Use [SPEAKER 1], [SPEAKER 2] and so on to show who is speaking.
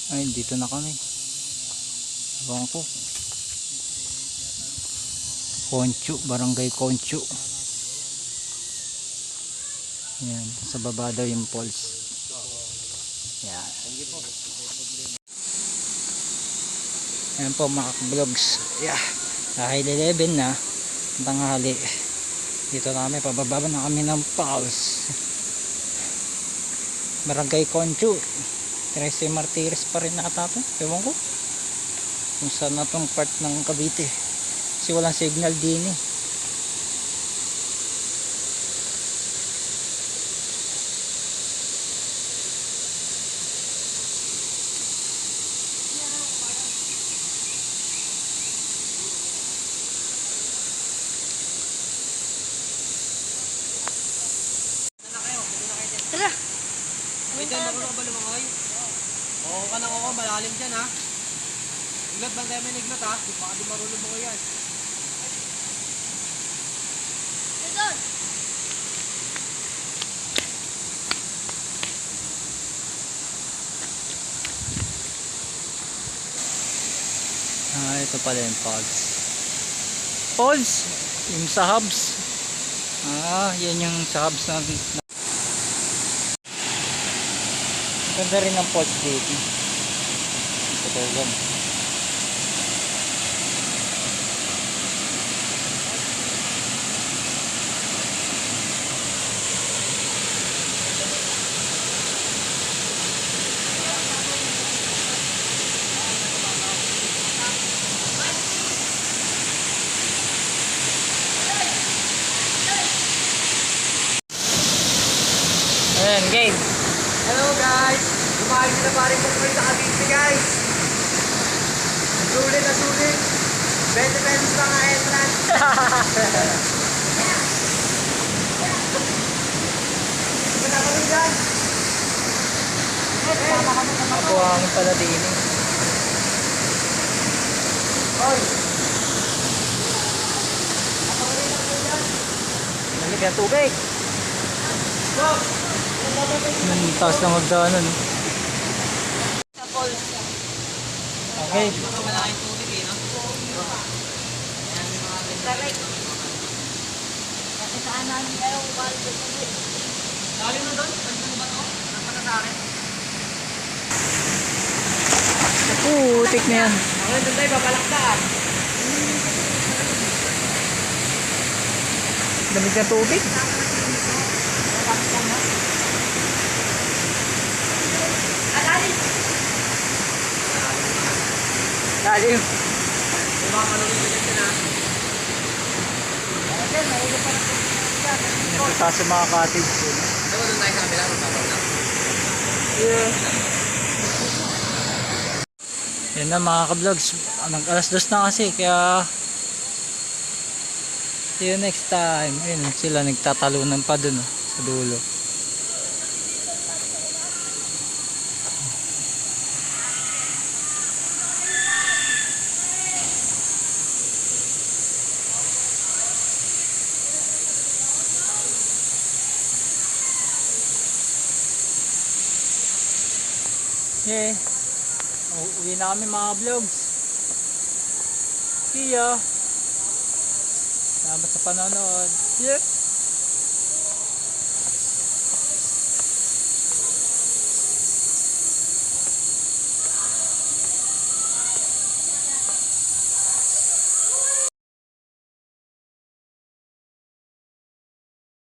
[SPEAKER 1] Ay, dito na kami. Ewan ko. Concho, Barangay Concho. Yan, sa baba daw yung falls. Yan. Ayan po mga vlogs. Yeah. Dahil 11 na tanghali. Dito na kami, pababa na kami ng falls. Barangay Concho. Trece Martires pa rin nata ito. Ewan ko kung saan na itong part ng Cavite. Kasi walang signal din eh.
[SPEAKER 2] Tara!
[SPEAKER 3] Ay, dyan, marunong ka ba lumangoy? Oo ka nang ako, malalim dyan ha. Iglot, bantay mo yung iglot ha. Baka di marunong lumangoy yan.
[SPEAKER 2] Ito!
[SPEAKER 1] Ito pala yung falls. Falls? Yung sa hubs. Yan yung sa hubs na ganda rin ang falls dito. Ito yan. Ayan, game.
[SPEAKER 3] Hello guys! Kumahal na paring bukol sa Cavite guys! Sulit na sulit! 20 pesos lang ang entrance! Punta kami dyan!
[SPEAKER 1] Mabuhangin pala din eh.
[SPEAKER 3] Oy!
[SPEAKER 1] Nalig ang tubig.
[SPEAKER 3] Stop!
[SPEAKER 1] Ang taas na magdaanan.
[SPEAKER 2] Sa falls.
[SPEAKER 1] Okay.
[SPEAKER 3] Baka malaking tubig eh, no?
[SPEAKER 2] Taray. Kasi saan namin kayo kung paano dito mo.
[SPEAKER 3] Lalim na doon? Pwede mo ba ito? Napaka sa akin?
[SPEAKER 1] Putik na yan.
[SPEAKER 3] Okay, doon tayo, babalaktaan.
[SPEAKER 1] Lamig na tubig.
[SPEAKER 2] Alali!
[SPEAKER 1] Lalim.
[SPEAKER 3] May mga malulunod dyan ha.
[SPEAKER 1] Nagtataas yung mga cottage.
[SPEAKER 3] Diba doon tayo sa kabila? Magbabaw na.
[SPEAKER 1] Yeah. Yan na mga ka-vlogs. Alas 2 na kasi kaya see you next time. Ayun sila nagtatalunan pa dun sa dulo. Yeah. Uwi na kami mga vlogs. See ya. Salamat sa panonood. Yeah.